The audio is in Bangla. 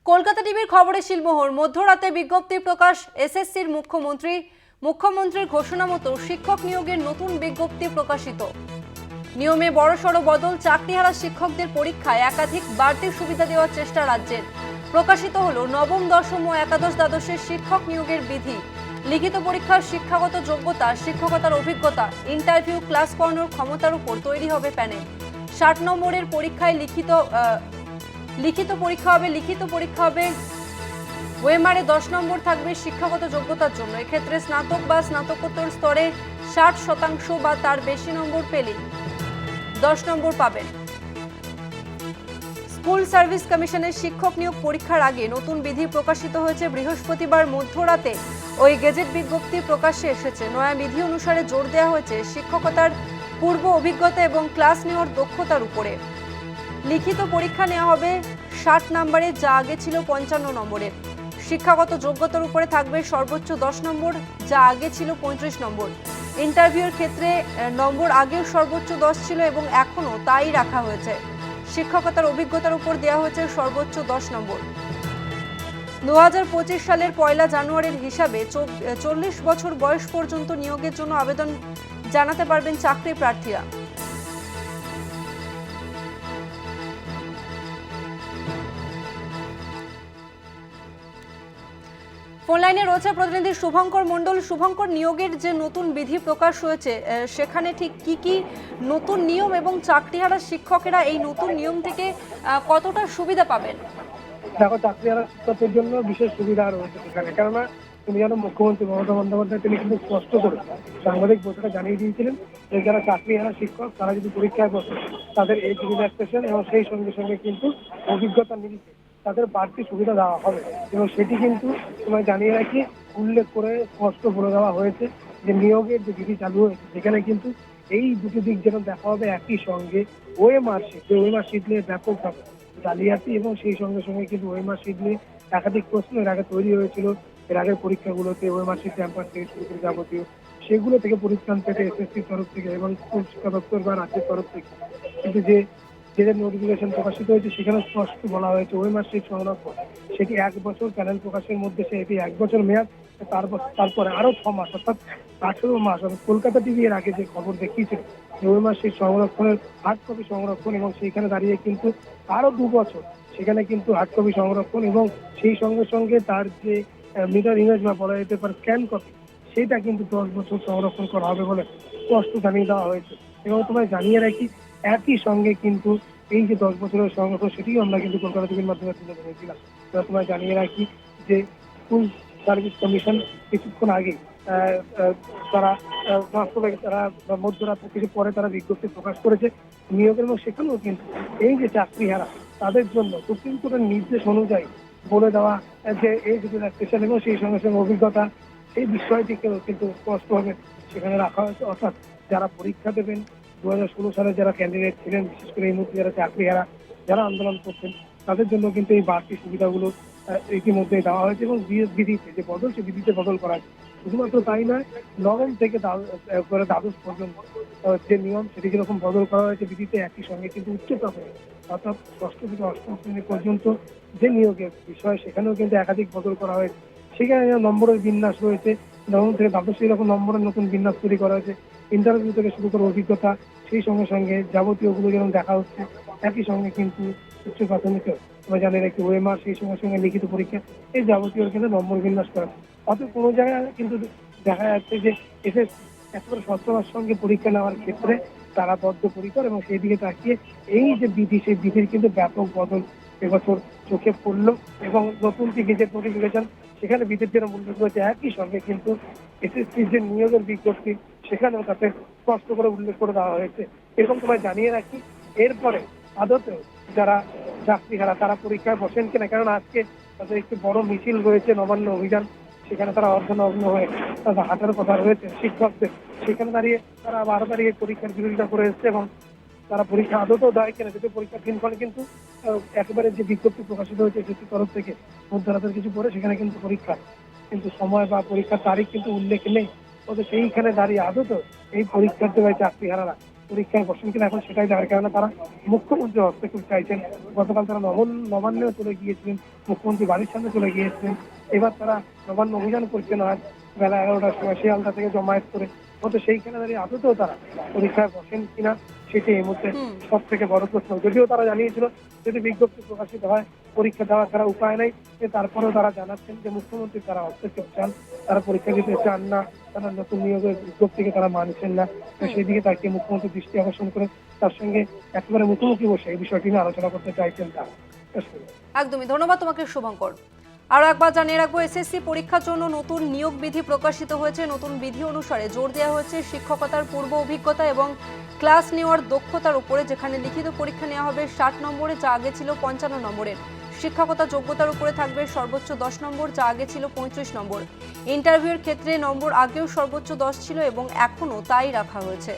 কলকাতা টিভির খবরে শিলমোহর। মধ্যরাতে বিজ্ঞপ্তি প্রকাশ এসএসসির মুখ্যমন্ত্রীর ঘোষণা মতো শিক্ষক নিয়োগের নতুন বিজ্ঞপ্তি প্রকাশিত। নিয়মে বড়সড় বদল। চাকরিহারা শিক্ষকদের পরীক্ষায় একাধিক বাড়তি সুবিধা দেওয়ার চেষ্টা রাজ্যের। প্রকাশিত হলো নবম, দশম ও একাদশ দ্বাদশের শিক্ষক নিয়োগের বিধি। লিখিত পরীক্ষার শিক্ষাগত যোগ্যতা, শিক্ষকতার অভিজ্ঞতা, ইন্টারভিউ, ক্লাস করানোর ক্ষমতার উপর তৈরি হবে প্যানেল। 60 নম্বরের পরীক্ষায় লিখিত পরীক্ষা হবে। ওএমআর এ 10 নম্বর থাকবে শিক্ষাগত যোগ্যতার জন্য। এক্ষেত্রে স্নাতক বা স্নাতকোত্তর স্তরে 60% বা তার বেশি নম্বর পেলে 10 নম্বর পাবেন। স্কুল সার্ভিস কমিশনের শিক্ষক নিয়োগ পরীক্ষার আগে নতুন বিধি প্রকাশিত হয়েছে। বৃহস্পতিবার মধ্যরাতে ওই গেজেট বিজ্ঞপ্তি প্রকাশ্যে এসেছে। নয়া বিধি অনুসারে জোর দেওয়া হয়েছে শিক্ষকতার পূর্ব অভিজ্ঞতা এবং ক্লাস নেওয়ার দক্ষতার উপরে। লিখিত পরীক্ষা নেওয়া হবে 60 নম্বরে, যা আগে ছিল 55 নম্বরের। শিক্ষাগত যোগ্যতার উপরে থাকবে সর্বোচ্চ 10 নম্বর, যা আগে ছিল 35 নম্বর। ইন্টারভিউর ক্ষেত্রে নম্বর আগেও সর্বোচ্চ 10 ছিল এবং এখনও তাই রাখা হয়েছে। শিক্ষকতার অভিজ্ঞতার উপর দেওয়া হয়েছে সর্বোচ্চ 10 নম্বর। 2025 সালের 1 জানুয়ারির হিসাবে 40 বছর বয়স পর্যন্ত নিয়োগের জন্য আবেদন জানাতে পারবেন চাকরি প্রার্থীরা। ফোন লাইনে রয়েছে প্রতিনিধি শুভঙ্কর মণ্ডল। শুভঙ্কর, নিয়োগের যে নতুন বিধি প্রকাশ হয়েছে সেখানে ঠিক কি কি নতুন নিয়ম এবং চাকরিহারা শিক্ষকেরা এই নতুন নিয়ম থেকে কতটা সুবিধা পাবেন? দেখো, চাকরিহারা শিক্ষকদের জন্য বিশেষ সুবিধা রয়েছে সেখানে, কেননা তুমি জানো মুখ্যমন্ত্রী মমতা বন্দ্যোপাধ্যায় তিনি কিন্তু স্পষ্ট করে সাংবাদিক বৈঠকে জানিয়ে দিয়েছিলেন যে যারা চাকরিহারা শিক্ষক তারা যদি পরীক্ষায় বসে তাদের এজ রিল্যাক্সেশন এবং সেই সঙ্গে সঙ্গে কিন্তু অভিজ্ঞতা নিরিখে তাদের বাড়তি সুবিধা দেওয়া হবে। এবং সেটি কিন্তু তোমায় জানিয়ে রাখি উল্লেখ করে স্পষ্ট বলে দেওয়া হয়েছে যে নিয়োগের যে বিধি চালু হয়েছে সেখানে কিন্তু এই দুটি দিক যেন দেখা হবে একই সঙ্গে। ওএমআর শিট নিয়ে ব্যাপকভাবে জালিয়াতি এবং সেই সঙ্গে সঙ্গে কিন্তু ওএমআর শিট নিয়ে একাধিক প্রশ্ন এর আগে তৈরি হয়েছিল। এর আগের পরীক্ষাগুলোতে ওএমআর শিট ট্যাম্পার থেকে শুরু করে যাবতীয় সেগুলো থেকে পরিত্রাণ পেতে এসএসসির তরফ থেকে এবং স্কুল শিক্ষা দপ্তর বা রাজ্যের তরফ থেকে কিন্তু যে নোটিফিকেশন প্রকাশিত হয়েছে সেখানে স্পষ্ট বলা হয়েছে ওএমআর শিট সংরক্ষণ সেটি 1 বছর, প্যানেল প্রকাশের মধ্যে সেটি 1 বছর মেয়াদ, তারপরে আরো 6 মাস অর্থাৎ 18 মাস। কলকাতা টিভি এর আগে যে খবর দেখিয়েছিল ওএমআর শিট সংরক্ষণের হার্ড কপি সংরক্ষণ এবং সেইখানে দাঁড়িয়ে কিন্তু আরো 2 বছর সেখানে কিন্তু হার্ড কপি সংরক্ষণ এবং সেই সঙ্গে সঙ্গে তার যে মিটার ইমেজ বা বলা যেতে পারে স্ক্যান কপি সেটা কিন্তু 10 বছর সংরক্ষণ করা হবে বলে স্পষ্ট জানিয়ে দেওয়া হয়েছে। এবং তোমায় জানিয়ে রাখি একই সঙ্গে কিন্তু এই যে 10 বছরের সংরক্ষণ সেটিও আমরা কিন্তু কলকাতা টিভির মাধ্যমে তুলে ধরেছিলাম। তোমায় জানিয়ে রাখি যে স্কুল সার্ভিস কমিশন কিছুক্ষণ আগে তারা মধ্যরাত্রে কিছু পরে তারা বিজ্ঞপ্তি প্রকাশ করেছে নিয়োগের, এবং সেখানেও কিন্তু এই যে চাকরিহারা তাদের জন্য সুপ্রিম কোর্টের নির্দেশ অনুযায়ী বলে দেওয়া যে এই রিল্যাক্সেশন এবং সেই সঙ্গে সঙ্গে অভিজ্ঞতা এই বিষয়টিকেও কিন্তু স্পষ্টভাবে সেখানে রাখা হয়েছে। অর্থাৎ যারা পরীক্ষা দেবেন 2016 সালে যারা ক্যান্ডিডেট ছিলেন, বিশেষ করে এই মুহূর্তে যারা চাকরিহারা যারা আন্দোলন করছেন তাদের জন্য কিন্তু এই বাড়তি সুবিধাগুলো ইতিমধ্যে দেওয়া হয়েছে এবং বিধিতে যে বদল সে বিধিতে বদল করা হয়েছে। শুধুমাত্র তাই নয়, নবম থেকে দ্বাদশ পর্যন্ত যে নিয়ম সেটি যেরকম বদল করা হয়েছে বিধিতে, একই সঙ্গে কিন্তু উচ্চ প্রাথমিক অর্থাৎ 6ষ্ঠ থেকে 8ম শ্রেণী পর্যন্ত যে নিয়োগের বিষয় সেখানেও কিন্তু একাধিক বদল করা হয়েছে। সেখানে নম্বরের বিন্যাস রয়েছে, নবম থেকে দ্বাদশ এরকম নম্বরের নতুন বিন্যাস তৈরি করা হয়েছে। ইন্টারভিউ থেকে শুরু করে অভিজ্ঞতা সেই সঙ্গে সঙ্গে যাবতীয়গুলো যেমন দেখা হচ্ছে, একই সঙ্গে কিন্তু উচ্চ প্রাথমিকেও তোমরা জানিয়ে রাখি ওএমআর সেই সঙ্গে সঙ্গে লিখিত পরীক্ষা এই যাবতীয় কিন্তু নম্বর বিন্যাস করা। অর্থাৎ কোনো জায়গায় কিন্তু দেখা যাচ্ছে যে একেবারে স্বচ্ছতার সঙ্গে পরীক্ষা নেওয়ার ক্ষেত্রে তারা বদ্ধপরিকর এবং সেই দিকে তাকিয়ে এই যে বিধি সেই বিধির কিন্তু ব্যাপক বদল এবছর চোখে পড়ল। এবং নতুন যে গেজেট নোটিফিকেশন সেখানে বিধির যেন উল্লেখ হয়েছে, একই সঙ্গে কিন্তু এসএসসির যে নিয়োগের বিজ্ঞপ্তি সেখানেও তাতে স্পষ্ট করে উল্লেখ করে দেওয়া হয়েছে। এরকম তোমায় জানিয়ে রাখি এরপরে আদতেও যারা চাকরিহারা তারা পরীক্ষায় বসেন কিনা, কারণ আজকে তাদের একটি বড় মিছিল রয়েছে নবান্ন অভিযান, সেখানে তারা অর্ধনগ্ন হয়ে তাদের হাঁটার কথা রয়েছে শিক্ষকদের। সেখানে দাঁড়িয়ে তারা 12 তারিখে পরীক্ষার বিরোধিতা করে এসছে এবং তারা পরীক্ষা আদতেও দেয় কিনা, যদি পরীক্ষার দিনক্ষণে কিন্তু একেবারে যে বিজ্ঞপ্তি প্রকাশিত হয়েছে এসএসসির তরফ থেকে মধ্যরাতের কিছু পরে সেখানে কিন্তু পরীক্ষা কিন্তু সময় বা পরীক্ষার তারিখ কিন্তু উল্লেখ নেই। তবে সেইখানে দাঁড়িয়ে আদতেও এই পরীক্ষার্থী বা চাকরিহারারা পরীক্ষায় বসেন কিনা এখন সেটাই দেখার কারণে তারা মুখ্যমন্ত্রী হস্তক্ষেপ চাইছেন। গতকাল তারা নবান্নেও চলে গিয়েছিলেন, মুখ্যমন্ত্রী বাড়ির সামনে চলে গিয়েছিলেন। এবার তারা নবান্ন অভিযান করছেন আজ বেলা 11টার সময় শিয়ালদা থেকে জমায়েত করে। হয়তো সেইখানে দাঁড়িয়ে আদতেও তারা পরীক্ষায় বসেন কিনা সেটি এই মুহূর্তে সব থেকে বড় প্রশ্ন। যদিও তারা জানিয়েছিল যদি বিজ্ঞপ্তি প্রকাশিত হয় পরীক্ষা দেওয়া ছাড়া উপায় নেই, তারপরেও তারা জানাচ্ছেন যে মুখ্যমন্ত্রী তারা হস্তক্ষেপ চান, তারা পরীক্ষা দিতে চান না, তারা নতুন নিয়োগের বিজ্ঞপ্তিকে তারা মানছেন না। সেই দিকে তাকে মুখ্যমন্ত্রী দৃষ্টি আকর্ষণ করে তার সঙ্গে একেবারে মুখোমুখি বসে এই বিষয়টি নিয়ে আলোচনা করতে চাইছেন তারা। একদমই ধন্যবাদ তোমাকে শুভঙ্কর। আরও একবার জানিয়ে রাখবো, এসএসসি পরীক্ষার জন্য নতুন নিয়োগ বিধি প্রকাশিত হয়েছে। নতুন বিধি অনুসারে জোর দেওয়া হয়েছে শিক্ষকতার পূর্ব অভিজ্ঞতা এবং ক্লাস নেওয়ার দক্ষতার উপরে, যেখানে লিখিত পরীক্ষা নেওয়া হবে 60 নম্বরে, যা আগে ছিল 55 নম্বরের। শিক্ষকতা যোগ্যতার উপরে থাকবে সর্বোচ্চ 10 নম্বর, যা আগে ছিল 35 নম্বর। ইন্টারভিউয়ের ক্ষেত্রে নম্বর আগেও সর্বোচ্চ 10 ছিল এবং এখনও তাই রাখা হয়েছে।